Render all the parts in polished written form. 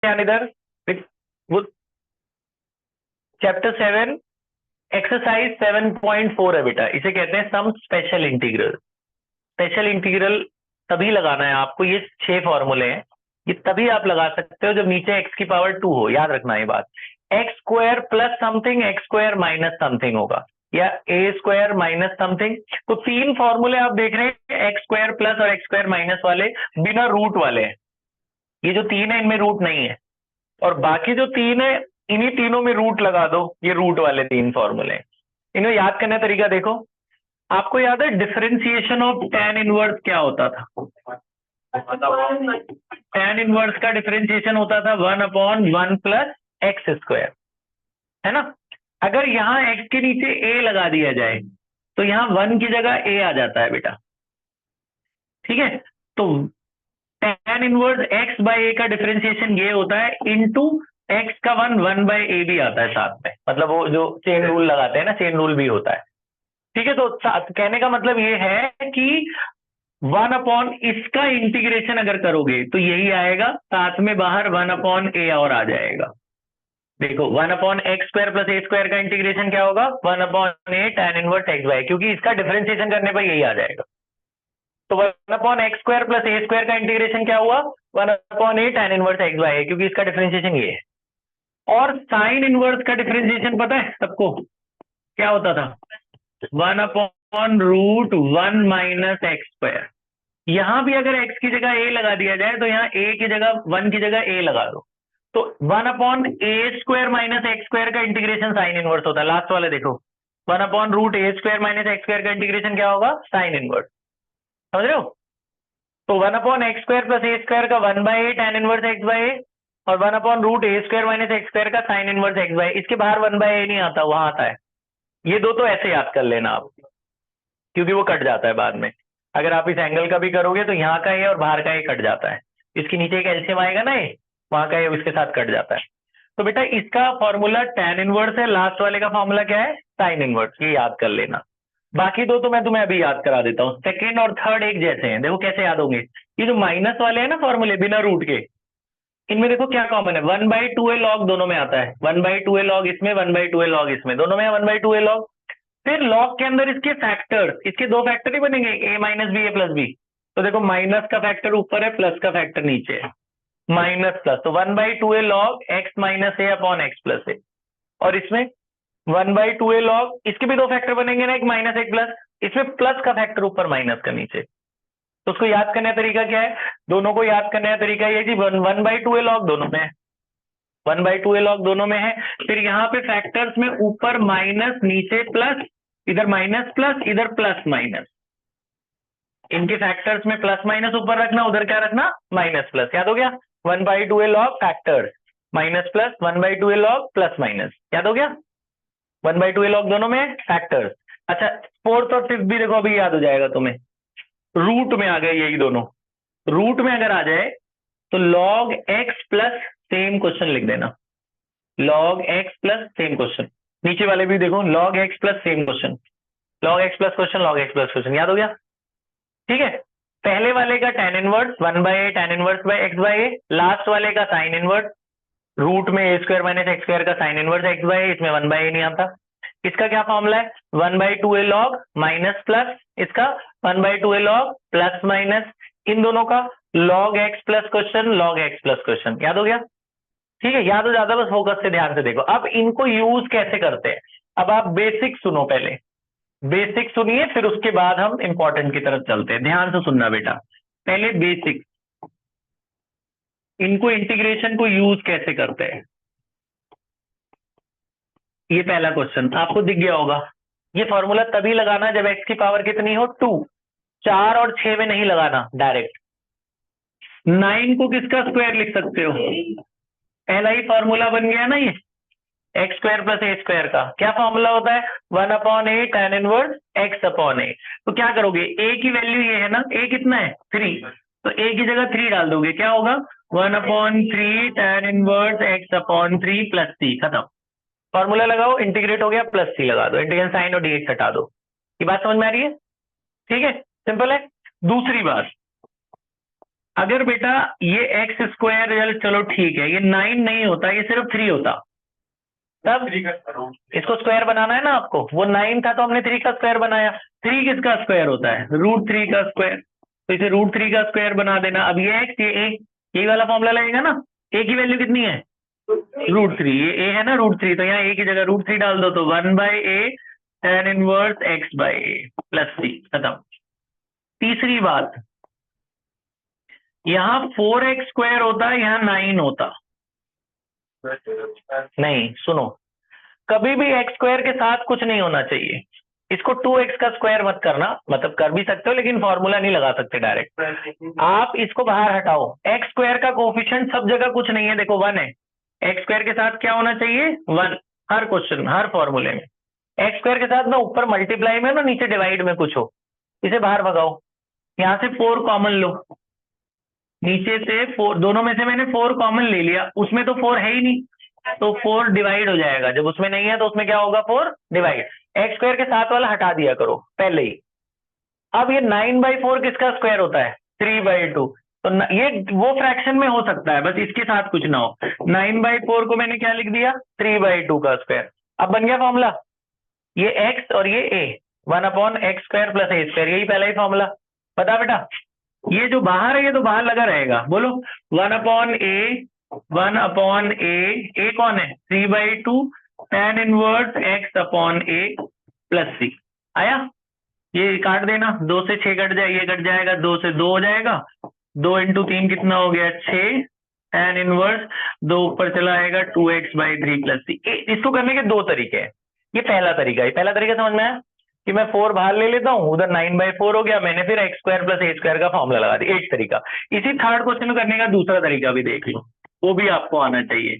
ध्यान इधर, वो चैप्टर 7 एक्सरसाइज 7.4 है बेटा, इसे कहते हैं some special integral. Special integral तभी लगाना है आपको, ये 6 फॉर्मूले हैं, ये तभी आप लगा सकते हो जब नीचे x की पावर 2 हो। याद रखना ये बात, x square plus something x square minus something होगा, या ए स्क्वायर माइनस समथिंग। तो 3 फॉर्मूले आप देख रहे हैं, एक्स स्क्वायर प्लस और एक्स स्क्वायर माइनस वाले बिना रूट वाले हैं। ये जो 3 है इनमें रूट नहीं है, और बाकी जो 3 है इन्हीं तीनों में रूट लगा दो। ये रूट वाले 3 फॉर्मूले हैं। इन्हें याद करने का तरीका देखो, आपको याद है डिफरेंशिएशन ऑफ tan इनवर्स क्या होता था? tan इनवर्स का डिफरेंशिएशन होता था 1/1 प्लस एक्स स्क्वायर, है ना। अगर यहाँ x के नीचे a लगा दिया जाए तो यहाँ 1 की जगह a आ जाता है बेटा, ठीक है। तो tan inverse x by a का डिफरेंशिएशन ये होता है इनटू x का 1 बाय a भी आता है साथ में, मतलब वो जो चेन रूल लगाते हैं ना, चेन रूल भी होता है, ठीक है। तो कहने का मतलब ये है कि 1 इसका इंटीग्रेशन अगर करोगे तो यही आएगा, साथ में बाहर 1 a और आ जाएगा। देखो 1 x² प्लस a स्क्वायर का इंटीग्रेशन क्या होगा, 1 a tan inverse x by, क्योंकि इसका डिफरेंशिएशन करने पर यही आ जाएगा। तो 1 x² प्लस a स्क्वायर का इंटीग्रेशन क्या हुआ, 1 a tan inverse x by, क्योंकि इसका डिफरेंशिएशन ये है। और साइन इनवर्स का डिफरेंशिएशन पता है सबको क्या होता था, 1/√1 माइनस एक्स स्क्वायर। यहां भी अगर x की जगह a लगा दिया जाए तो यहाँ a की जगह 1 की जगह a लगा दो, तो 1/a² माइनस एक्स स्क्वायर का इंटीग्रेशन साइन इनवर्स होता है। लास्ट वाले देखो, 1/√a² माइनस एक्स स्क्वायर का इंटीग्रेशन क्या होगा, साइन इनवर्स। समझ रहे हो? तो 1/x² प्लस a स्क्वायर का 1/a tan inverse x by a, और 1/√a² माइनस एक्स स्क्वायर का साइन इनवर्स x बाय, इसके बाहर 1/a नहीं आता, वहां आता है। ये दो तो ऐसे याद कर लेना आप, क्योंकि वो कट जाता है बाद में। अगर आप इस एंगल का भी करोगे तो यहाँ का ये और बाहर का ये कट जाता है, इसके नीचे एक एलसीएम आएगा ना, ये वहां का ये उसके साथ कट जाता है। तो बेटा इसका फॉर्मूला tan इनवर्स है, लास्ट वाले का फॉर्मूला क्या है, साइन इनवर्स, ये याद कर लेना। बाकी दो तो मैं तुम्हें अभी याद करा देता हूँ। सेकेंड और थर्ड एक जैसे हैं, देखो कैसे याद होंगे। ये जो माइनस वाले हैं ना फॉर्मूले बिना रूट के, इनमें देखो क्या कॉमन है, 1/2a log दोनों में आता है, 1/2a log इसमें, 1/2a log इसमें, दोनों में 1/2a log। फिर लॉग के अंदर इसके फैक्टर्स, इसके 2 फैक्टर ही बनेंगे, a minus B, a plus B. तो देखो माइनस का फैक्टर ऊपर है, प्लस का फैक्टर नीचे है, माइनस प्लस, तो 1/2a log x minus a upon x plus a। और इसमें 1/2a log, इसके भी 2 फैक्टर बनेंगे ना, एक माइनस एक प्लस, इसमें प्लस का फैक्टर ऊपर माइनस का नीचे। तो उसको याद करने का तरीका क्या है, दोनों को याद करने का तरीका ये जी 1/2a log दोनों में है, 1/2a log दोनों में है। फिर यहाँ पे फैक्टर्स में ऊपर माइनस नीचे प्लस, इधर माइनस प्लस इधर प्लस माइनस, इनके फैक्टर्स में प्लस माइनस ऊपर रखना, उधर क्या रखना, माइनस प्लस। याद हो गया, 1/2a log factors minus plus, 1/2a log plus minus. याद हो गया, 1/2a log दोनों में फैक्टर्स। अच्छा फोर्थ और फिफ्थ भी देखो अभी याद हो जाएगा तुम्हें, रूट में आ गए यही दोनों। रूट में अगर आ जाए तो log x plus same question लिख देना, log x plus same question. नीचे वाले भी देखो log x plus same question, log x plus question, log x plus question. याद हो गया, ठीक है। पहले वाले का tan inverse 1/a tan inverse by x by a, last वाले का साइन इनवर्स, रूट में a² माइनस एक्स स्क्वायर का sine inverse x by a, इसमें 1/a नहीं आता। इसका क्या फॉर्मूला है, 1/2a log माइनस प्लस, इसका 1/2a log प्लस माइनस, इन दोनों का log x plus question, log x plus question. याद हो गया, ठीक है। याद हो जाता, बस फोकस से ध्यान से देखो। अब इनको यूज कैसे करते हैं, अब आप बेसिक सुनो, पहले बेसिक सुनिए, फिर उसके बाद हम इंपॉर्टेंट की तरफ चलते हैं। ध्यान से सुनना बेटा, पहले बेसिक, इनको इंटीग्रेशन को यूज कैसे करते हैं। ये पहला क्वेश्चन आपको दिख गया होगा, ये फॉर्मूला तभी लगाना जब x की पावर कितनी हो 2, 4 और 6 में नहीं लगाना डायरेक्ट। 9 को किसका स्क्वायर लिख सकते हो, पहला ही फॉर्मूला बन गया ना ये, x² प्लस a स्क्वायर का क्या फॉर्मूला होता है, 1/a tan इनवर्स x अपॉन a। तो क्या करोगे, a की वैल्यू ये है ना, a कितना है 3, तो a की जगह 3 डाल दोगे, क्या होगा 1/3 tan inverse x upon 3 plus c, खत्म। फॉर्मूला लगाओ, इंटीग्रेट हो गया, प्लस सी लगा दो, इंटीग्रेशन साइन और dx हटा दो। ये बात समझ में आ रही है, ठीक है, सिंपल है। दूसरी बात, अगर बेटा ये एक्स स्क्वायर, चलो ठीक है, ये 9 नहीं होता, ये सिर्फ 3 होता, तब इसको स्क्वायर बनाना है ना आपको, वो 9 था तो हमने 3 का स्क्वायर बनाया। 3 किसका स्क्वायर होता है? √3 का स्क्वायर, तो इसे √3 का स्क्वायर बना देना। अब ये एक्स, ये ए, यही वाला फॉर्मूला लगेगा ना। ए की वैल्यू कितनी है? √3, ये ए है ना √3, तो यहाँ ए की जगह √3 डाल दो, तो 1/a tan inverse x/a plus c, खत्म। तीसरी बात, यहाँ 4x² होता, यहाँ 9 होता। नहीं, सुनो, कभी भी x² के साथ कुछ नहीं होना चाहिए। इसको 2x का स्क्वायर मत करना, मतलब कर भी सकते हो लेकिन फॉर्मूला नहीं लगा सकते डायरेक्ट। आप इसको बाहर हटाओ, x² का कोफिशिएंट सब जगह कुछ नहीं है, देखो 1 है। x² के साथ क्या होना चाहिए? 1, हर क्वेश्चन, हर फॉर्मूले में। x² के साथ ना ऊपर मल्टीप्लाई में ना नीचे डिवाइड में कुछ हो, इसे बाहर भगाओ। यहाँ से 4 कॉमन लो, नीचे से 4, दोनों में से मैंने 4 कॉमन ले लिया, उसमें तो 4 है ही नहीं, तो 4 डिवाइड हो जाएगा। जब उसमें नहीं है तो उसमें क्या होगा? 4 डिवाइड। x² के साथ वाला हटा दिया करो पहले ही। अब ये 9/4 किसका स्क्वायर होता है? 3/2। तो ये वो फ्रैक्शन में हो सकता है, बस इसके साथ कुछ ना हो। 9/4 को मैंने क्या लिख दिया? 3/2 का स्क्वायर। अब बन गया फॉर्मूला, ये x और ये a, 1/x² प्लस a², यही पहला ही फॉर्मूला। बता बेटा, ये जो बाहर है ये तो बाहर लगा रहेगा, बोलो। 1/a, 1/a कौन है? 3/2 tan inverse x/a plus c। आया? ये काट देना, 2 से 6 कट जाए, ये कट जाएगा, 2 से 2 हो जाएगा, 2 × 3 कितना हो गया? 6 tan इनवर्स, 2 ऊपर चला आएगा, 2x/3 प्लस c। इसको करने के 2 तरीके हैं। ये पहला तरीका है, पहला तरीका समझ में आया कि मैं 4 बाहर ले लेता हूँ, उधर 9/4 हो गया, मैंने फिर x² प्लस a² का फॉर्मूला लगा दिया, एक तरीका। इसी थर्ड क्वेश्चन करने का दूसरा तरीका भी देख लो, वो भी आपको आना चाहिए।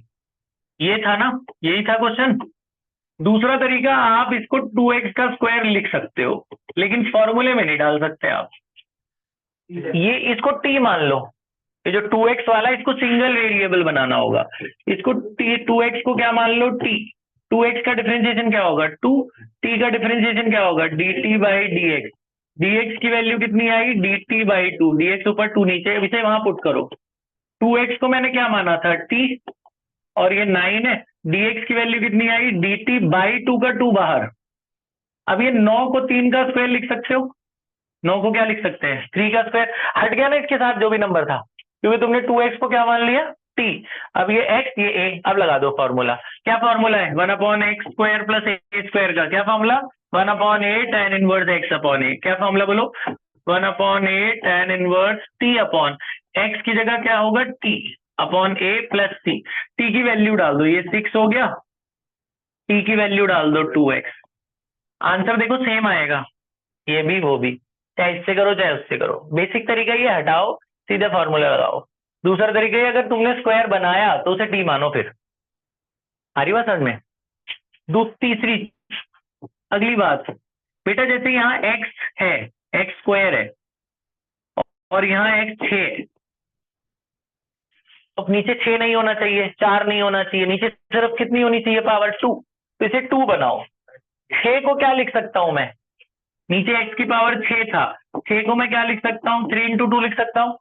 ये था ना, यही था क्वेश्चन। दूसरा तरीका, आप इसको 2x का स्क्वायर लिख सकते हो, लेकिन फॉर्मूले में नहीं डाल सकते आप। ये इसको t मान लो, ये जो 2x वाला, इसको सिंगल वेरिएबल बनाना होगा। इसको 2x को क्या मान लो? t। 2x का डिफरेंशिएशन क्या होगा? 2। t का डिफरेंशिएशन क्या होगा? dt/dx। dx की वैल्यू कितनी आई? dt/2। dx ऊपर 2 नीचे, इसे वहां पुट करो। 2x को मैंने क्या माना था? t, और ये 9 है। dx की वैल्यू कितनी आई? dt/2 का 2 बाहर। अब ये 9 को 3 का स्क्वायर लिख सकते हो। 9 को क्या लिख सकते हैं? 3 का स्क्वायर। हट गया ना इसके साथ जो भी नंबर था, क्योंकि तुमने 2x को क्या मान लिया? t। अब ये x, ये a, अब लगा दो फॉर्मूला। क्या फॉर्मूला है? 1/x² प्लस a² का क्या formula? 1/a tan inverse x/a। क्या फॉर्मूला बोलो? 1/a tan इनवर्स t/x की जगह क्या होगा? t/a plus c। t की वैल्यू डाल दो, ये 6 हो गया, t की वैल्यू डाल दो 2x। आंसर देखो सेम आएगा, ये भी वो भी, चाहे इससे करो चाहे उससे करो। बेसिक तरीका ये, हटाओ, सीधे फॉर्मूला लगाओ। दूसरा तरीका ये, अगर तुमने स्क्वायर बनाया तो उसे t मानो। फिर आ रही बात समझ में? तीसरी अगली बात, बेटा जैसे यहाँ x है, x² है, और यहाँ x 6 है, तो नीचे 6 नहीं होना चाहिए, 4 नहीं होना चाहिए, नीचे सिर्फ कितनी होनी चाहिए? पावर 2। तो इसे 2 बनाओ। 6 को क्या लिख सकता हूं मैं? नीचे x की पावर 6 था, 6 को मैं क्या लिख सकता हूँ? 3 × 2 लिख सकता हूँ।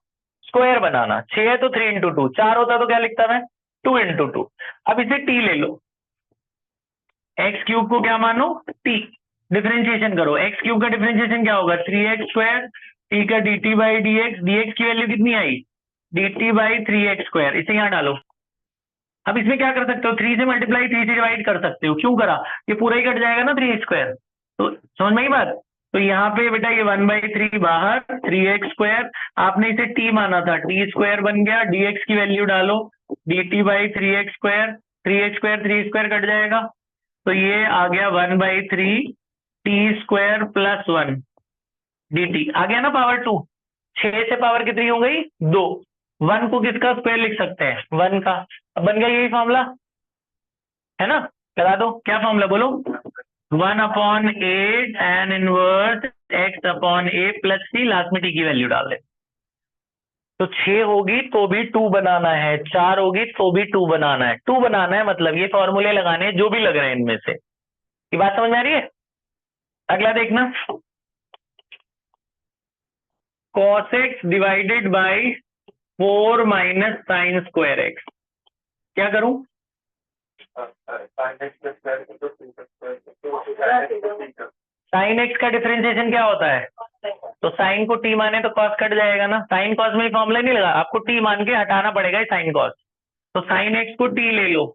स्क्वायर बनाना, 6 है तो 3 × 2, 4 होता तो क्या लिखता मैं? 2 × 2। अब इसे t ले लो, x³ को क्या मानो? t। डिफरेंशिएशन करो, x³ का डिफरेंशिएशन क्या होगा? 3x², t का dt/dx। dx की वैल्यू कितनी आई? dt/3x²। इसे यहाँ डालो। अब इसमें क्या कर सकते हो? 3 से मल्टीप्लाई, 3 से डिवाइड कर सकते हो। क्यों करा? ये पूरा ही कट जाएगा ना 3x²। तो समझ में ही बात? तो यहाँ पे बेटा ये 1/3 बाहर, 3x², आपने इसे t माना था, t² बन गया। dx की वैल्यू डालो, dt/3x², 3x² 3 कट जाएगा, तो ये आ गया 1/3 t² प्लस 1 dt। आ गया ना पावर 2। 6 से पावर कितनी हो गई? 2। 1 को किसका स्क्वायर लिख सकते हैं? 1 का। अब बन गया यही फॉर्मूला, है ना? लगा दो, क्या फॉर्मूला बोलो? 1/a tan inverse x/a plus c, last में t की वैल्यू डाल दे। तो 6 होगी तो भी 2 बनाना है, 4 होगी तो भी 2 बनाना है। 2 बनाना है मतलब ये फॉर्मूले लगाने हैं जो भी लग रहे हैं इनमें से। ये बात समझ में आ रही है? अगला देखना, cos x divided by 4 minus sine square x. क्या करूं? साइन एक्स का डिफरेंशिएशन क्या होता है? तो साइन को टी माने तो कॉस कट जाएगा ना, साइन कॉस में फॉर्मूला नहीं लगा, आपको टी मान के हटाना पड़ेगा साइन कॉस। तो साइन एक्स को टी ले लो,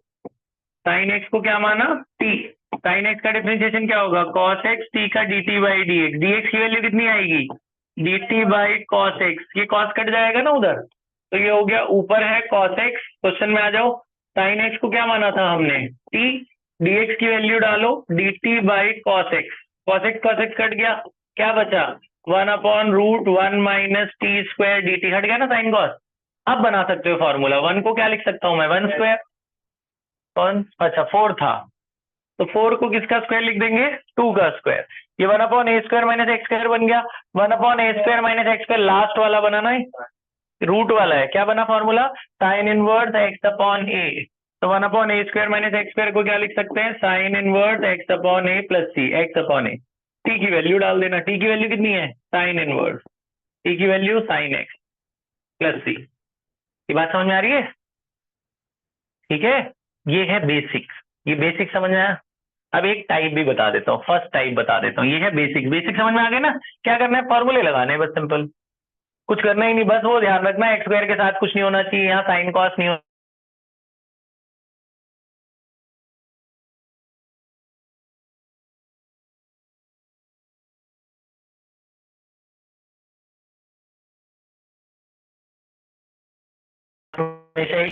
साइन एक्स को क्या माना? टी। साइन एक्स का डिफरेंशिएशन क्या होगा? कॉस एक्स टी का D T by D x. D x की वैल्यू कितनी आएगी? D T by cos x. ये कॉस कट जाएगा ना उधर, तो ये हो गया, ऊपर है कॉस एक्स। क्वेश्चन में आ जाओ, साइन एक्स को क्या माना था हमने? टी। डी एक्स की वैल्यू डालो, D T by cos x. Cos x cut गया, क्या बचा? 1/√1 minus T square D T. हट गया ना साइन कॉस। अब बना सकते हो फॉर्मूला। 1 को क्या लिख सकता हूं मैं? 1 स्क्वायर। कौन? अच्छा 4 था, तो 4 को किसका स्क्वायर लिख देंगे? 2 का स्क्वायर। ये 1/a square minus x square बन गया। 1/a square minus x square last वाला बनाना है, रूट वाला है। क्या बना formula? Sine inverse x upon a. तो 1/a square minus x square को क्या लिख सकते हैं? साइन इनवर्स एक्स अपॉन ए प्लस सी। एक्स अपॉन ए, टी की वैल्यू डाल देना। टी की वैल्यू कितनी है? Sine inverse. टी की वैल्यू साइन एक्स प्लस सी। ये बात समझ में आ रही है? ठीक है, ये है बेसिक। ये बेसिक समझ में आया? अब एक टाइप भी बता देता हूँ, फर्स्ट टाइप बता देता हूँ। ये है बेसिक। बेसिक समझ में आ गया ना? क्या करना है? फॉर्मूले लगाने हैं बस, सिंपल। कुछ करना ही नहीं, बस वो ध्यान रखना है एक्स स्क्वायर के साथ कुछ नहीं होना चाहिए, यहाँ साइन कॉस नहीं हो। हमेशा ही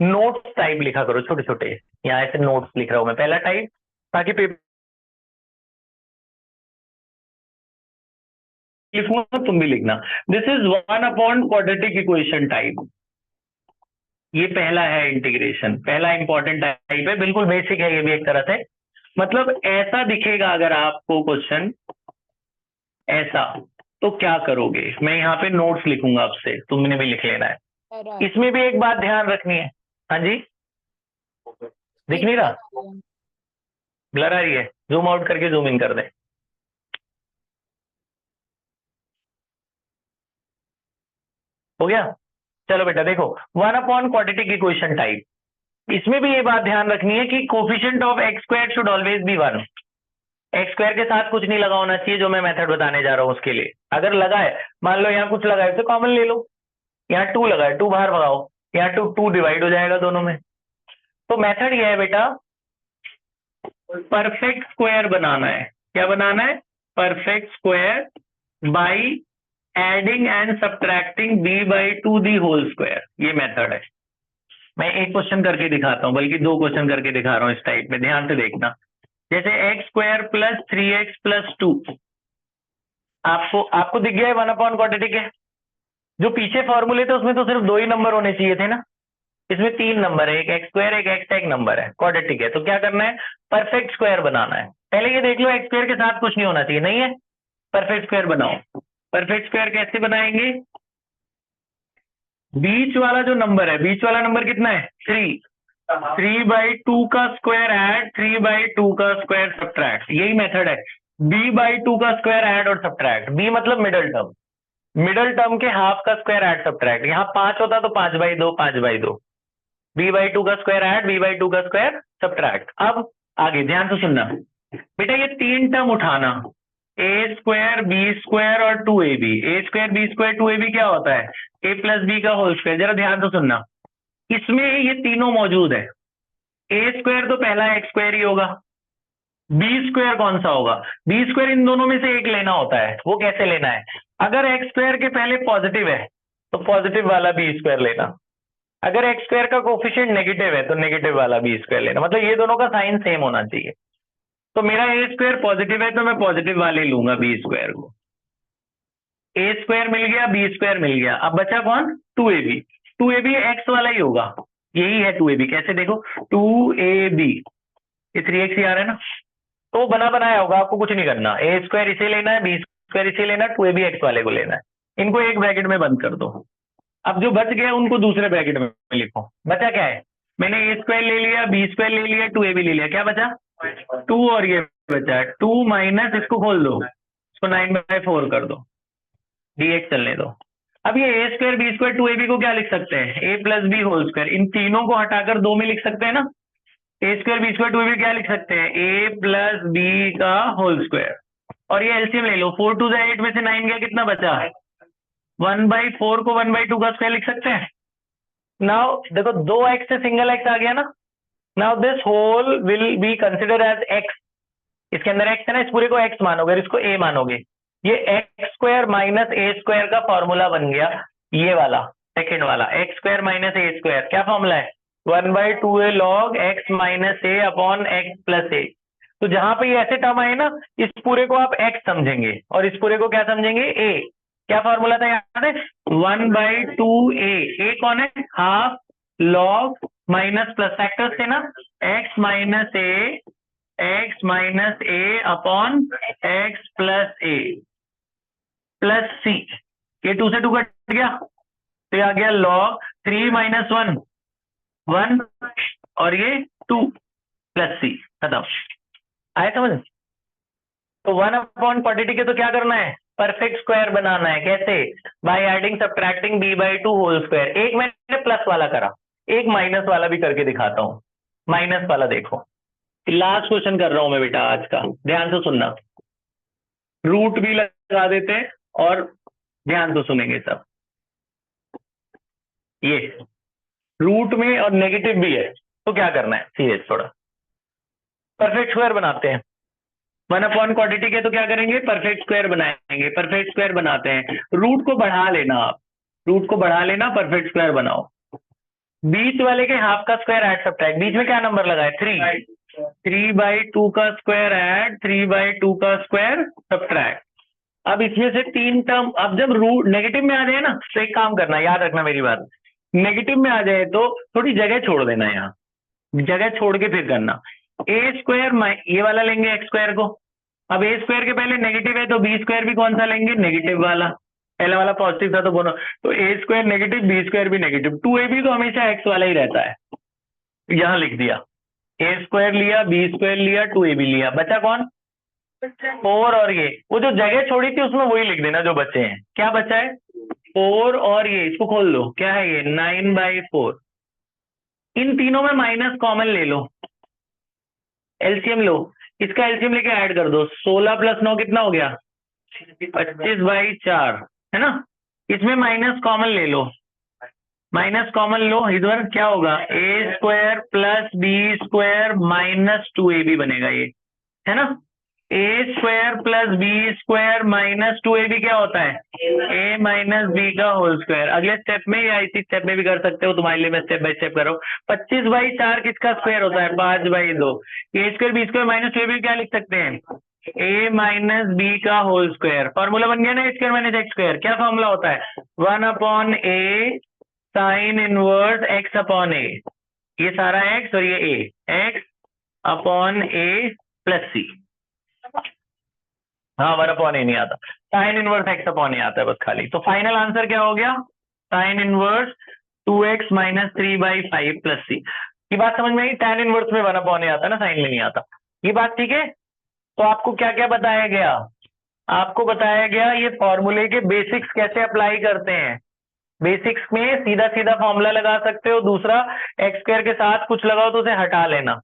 नोट्स टाइप लिखा करो, छोटे छोटे। यहाँ ऐसे नोट्स लिख रहा हूं मैं, पहला टाइप, ताकि पेपर लिखूंगा तुम भी लिखना। दिस इज 1/क्वाड्रेटिक इक्वेशन टाइप। ये पहला है इंटीग्रेशन, पहला इंपॉर्टेंट टाइप है, बिल्कुल बेसिक है ये भी एक तरह से। मतलब ऐसा दिखेगा अगर आपको क्वेश्चन ऐसा, तो क्या करोगे? मैं यहाँ पे नोट्स लिखूंगा आपसे, तुमने भी लिख लेना है। इसमें भी एक बात ध्यान रखनी है। हाँ जी, दिख नहीं रहा? ब्लर आ रही है? जूम आउट करके जूम इन कर दे। हो गया? चलो बेटा देखो, 1/क्वाड्रेटिक इक्वेशन टाइप। इसमें भी ये बात ध्यान रखनी है कि coefficient of x square should always be 1। X square के साथ कुछ नहीं लगा होना चाहिए, जो मैं मेथड बताने जा रहा हूं उसके लिए। अगर लगा है, मान लो यहाँ कुछ लगा है, तो कॉमन ले लो। यहाँ 2 लगा है, 2 बाहर भगाओ, यहाँ 2 डिवाइड हो जाएगा दोनों में। तो मेथड ये है बेटा, परफेक्ट स्क्वायर बनाना है। क्या बनाना है? Perfect square by adding and subtracting b/2 the whole square. ये मेथड है। मैं एक क्वेश्चन करके दिखाता हूँ, बल्कि 2 क्वेश्चन करके दिखा रहा हूँ इस टाइप में, ध्यान से देखना। जैसे x square plus 3x plus 2, आपको आपको दिख गया है 1/क्वाड्रेटिक है। जो पीछे फॉर्मूले थे उसमें तो सिर्फ 2 ही नंबर होने चाहिए थे ना, इसमें 3 नंबर है, एक एक्स स्क्वायर एक एक्स एक नंबर है, क्वाड्रेटिक है। तो क्या करना है? परफेक्ट स्क्वायर बनाना है। पहले ये देख लो एक्स स्क्वायर के साथ कुछ नहीं होना चाहिए, नहीं है? परफेक्ट स्क्वायर बनाओ। परफेक्ट स्क्वायर कैसे बनाएंगे? बीच वाला जो नंबर है, बीच वाला नंबर कितना है? 3। 3/2 का स्क्वायर ऐड, 3/2 का स्क्वायर सब्ट्रैक्ट। यही मेथड है। b/2 का स्क्वायर ऐड और सब्ट्रैक्ट। b मतलब मिडल टर्म, मिडल टर्म के हाफ का स्क्वायर ऐड सब्ट्रैक्ट। यहाँ 5 होता तो 5/2, 5/2। b/2 का स्क्वायर ऐड, b/2 का स्क्वायर सब्ट्रैक्ट। अब आगे ध्यान से सुनना बेटा, ये 3 टर्म उठाना, a स्क्वायर बी स्क्वायर और 2ab। a square b square 2ab क्या होता है? a प्लस बी का होल स्क्वायर। जरा ध्यान से सुनना, इसमें ये तीनों मौजूद है। a स्क्वायर तो पहला एक्स स्क्वायर ही होगा, बी स्क्वायर कौन सा होगा? बी स्क्वायर इन दोनों में से एक लेना होता है। वो कैसे लेना है? अगर एक्स स्क्वायर के पहले पॉजिटिव है तो पॉजिटिव वाला बी स्क्वायर लेना, अगर एक्स स्क्वायर का कोफिशिएंट नेगेटिव है तो नेगेटिव वाला बी स्क्वायर लेना। मतलब ये दोनों का साइन सेम होना चाहिए। तो मेरा ए स्क्वायर पॉजिटिव है तो मैं पॉजिटिव वाले लूंगा बी स्क्वायर को। ए स्क्वायर मिल गया, बी स्क्वायर मिल गया, अब बचा कौन? 2ab। 2ab एक्स वाला ही होगा, यही है 2ab। कैसे देखो, 2ab, ये 3x ही आ रहा है ना, तो बना बनाया होगा, आपको कुछ नहीं करना। ए स्क्वायर इसे लेना है, बी स्क्वायर इसे लेना है, 2ab एक्स वाले को लेना है। इनको एक ब्रैकेट में बंद कर दो। अब जो बच गया उनको दूसरे ब्रैकेट में लिखो। बचा क्या है? मैंने ए स्क्वायर ले लिया, बी स्क्वायर ले लिया, 2ab ले लिया, क्या बचा? 2 और ये बचा 2 माइनस, इसको खोल दो, इसको 9/4 कर दो, dx चलने दो। अब ये ए स्क्वायर बी स्क्वायर 2ab को क्या लिख सकते हैं, ए प्लस बी होल स्क्वायर, इन तीनों को हटाकर 2 में लिख सकते हैं ना, a square b square 2ab क्या लिख सकते हैं, ए प्लस बी का होल स्क्वायर, और ये एलसीएम ले लो, 4 2 8 में से 9 गया, कितना बचा, 1/4 को 1/2 का स्क्वायर लिख सकते हैं। नाउ देखो 2x से सिंगल x आ गया ना, now this whole will be consider as x, इसके अंदर x है ना, इस पूरे को x मानोगे और इसको a मानोगे, ये x स्क्वायर माइनस ए स्क्वायर का फॉर्मूला बन गया, ये वाला सेकेंड वाला x स्क्वायर माइनस ए स्क्वायर, क्या फॉर्मूला है, 1/2a log x माइनस ए अपॉन x प्लस ए। तो जहां पे ये ऐसे टर्म आए ना, इस पूरे को आप x समझेंगे और इस पूरे को क्या समझेंगे, a। क्या फॉर्मूला था याद है, 1/2a, a कौन है, half log minus plus factors थे ना, x माइनस ए अपॉन x प्लस ए प्लस सी, ये 2 से 2 कट गया, तो ये आ गया log 3 माइनस 1 1 और ये 2 प्लस सी, खत्म। आए समझ। तो 1/quantity के तो क्या करना है, परफेक्ट स्क्वायर बनाना है, कैसे, by adding subtracting b/2 whole square. एक मैंने प्लस वाला करा, एक माइनस वाला भी करके दिखाता हूं। माइनस वाला देखो, लास्ट क्वेश्चन कर रहा हूं मैं बेटा आज का, ध्यान से सुनना, रूट भी लगा देते हैं और ध्यान से सुनेंगे सब। ये रूट में और नेगेटिव भी है, तो क्या करना है, सीरियस थोड़ा, परफेक्ट स्क्वायर बनाते हैं। 1/quantity के तो क्या करेंगे, परफेक्ट स्क्वायर बनाएंगे, परफेक्ट स्क्वायर बनाते हैं, रूट को बढ़ा लेना आप, रूट को बढ़ा लेना, परफेक्ट स्क्वायर बनाओ, बीच वाले के हाफ का स्क्वायर ऐड सब्ट्रैक्ट, बीच में क्या नंबर लगा है, 3/2 का स्क्वायर ऐड 3/2 का स्क्वायर सब्ट्रैक्ट। अब इसमें से 3 टर्म, अब जब रूट नेगेटिव में आ जाए ना, तो एक काम करना, याद रखना मेरी बात, नेगेटिव में आ जाए तो थोड़ी जगह छोड़ देना, यहाँ जगह छोड़ के फिर करना, ए स्क्वायर ये वाला लेंगे एक्स स्क्वायर को, अब ए स्क्वायर के पहले नेगेटिव है तो बी स्क्वायर भी कौन सा लेंगे, नेगेटिव वाला, पहला वाला पॉजिटिव था तो बोलो, तो ए स्क्वायर नेगेटिव बी स्क्वायर भी नेगेटिव, 2ab तो हमेशा एक्स वाला ही रहता है, यहां लिख दिया, ए स्क्वायर लिया, बी स्क्वायर लिया, 2ab लिया, बचा कौन, 4, और ये वो जो जगह छोड़ी थी उसमें वही लिख देना जो बचे हैं, क्या बचा है 4, और ये इसको खोल लो, क्या है ये 9/4, इन तीनों में माइनस कॉमन ले लो, एलसीएम लो, इसका एलसीएम लेके ऐड कर दो, 16 + 9 कितना हो गया, 25/4 है ना, इसमें माइनस कॉमन ले लो, माइनस कॉमन लो, इधर क्या होगा, a square plus b square minus 2ab बनेगा, ये है ना, a square plus b square minus 2ab क्या होता है, ए माइनस बी का होल स्क्वायर। अगले स्टेप में या इसी स्टेप में भी कर सकते हो, तुम्हारे लिए मैं स्टेप बाय स्टेप कर रहा हूँ। 25/4 किसका स्क्वायर होता है, 5/2, a square b square minus 2ab क्या लिख सकते हैं, ए माइनस बी का होल स्क्वायर, फॉर्मूला बन गया ना, a square minus x square, क्या फॉर्मूला होता है, 1/a sine inverse x upon a, ये सारा x और ये a, x अपॉन a प्लस c, हाँ 1/a नहीं आता, sine inverse x upon a आता है बस खाली। तो फाइनल आंसर क्या हो गया, sine inverse 2x minus 3/5 plus c। ये बात समझ में आई, tan इनवर्स में 1/a आता है ना, साइन में नहीं आता, ये बात ठीक है। तो आपको क्या क्या बताया गया, आपको बताया गया ये फॉर्मूले के बेसिक्स कैसे अप्लाई करते हैं, बेसिक्स में सीधा सीधा फॉर्मूला लगा सकते हो, दूसरा एक्स स्क्वायर के साथ कुछ लगाओ तो उसे हटा लेना,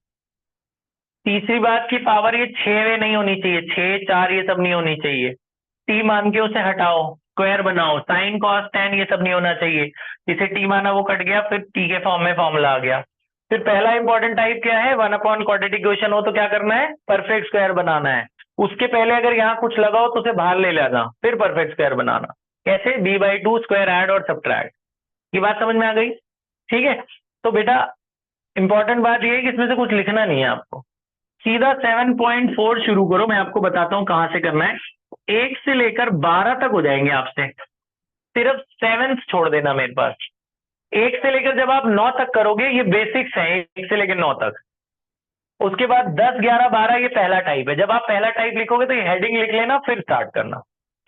तीसरी बात की पावर ये 6 वे नहीं होनी चाहिए, 6 4 ये सब नहीं होनी चाहिए, टी मान के उसे हटाओ, स्क्वायर बनाओ, साइन कॉस टैन ये सब नहीं होना चाहिए, जिसे टी माना वो कट गया, फिर टी के फॉर्म में फॉर्मूला आ गया। फिर पहला इंपॉर्टेंट टाइप क्या है, 1/quantity क्वेश्चन हो तो क्या करना है, परफेक्ट स्क्वायर बनाना है, उसके पहले अगर यहाँ कुछ लगाओ तो उसे बाहर ले लेना, फिर परफेक्ट स्क्वायर बनाना, कैसे, b/2 स्क्वायर ऐड और सब्ट्रैक्ट। ये बात समझ में आ गई, ठीक है। तो बेटा इंपॉर्टेंट बात ये है कि इसमें से कुछ लिखना नहीं है आपको, सीधा 7.4 शुरू करो, मैं आपको बताता हूं कहां से करना है, 1 से लेकर 12 तक हो जाएंगे आपसे, सिर्फ 7 छोड़ देना मेरे पास, 1 से लेकर जब आप 9 तक करोगे ये बेसिक्स है, 1 से लेकर 9 तक, उसके बाद 10 11 12 ये पहला टाइप है, जब आप पहला टाइप लिखोगे तो ये हेडिंग लिख लेना, फिर स्टार्ट करना,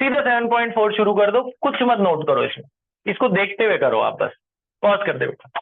सीधा 7.4 शुरू कर दो, कुछ मत नोट करो इसमें, इसको देखते हुए करो आप, बस पॉज कर दे बेटा।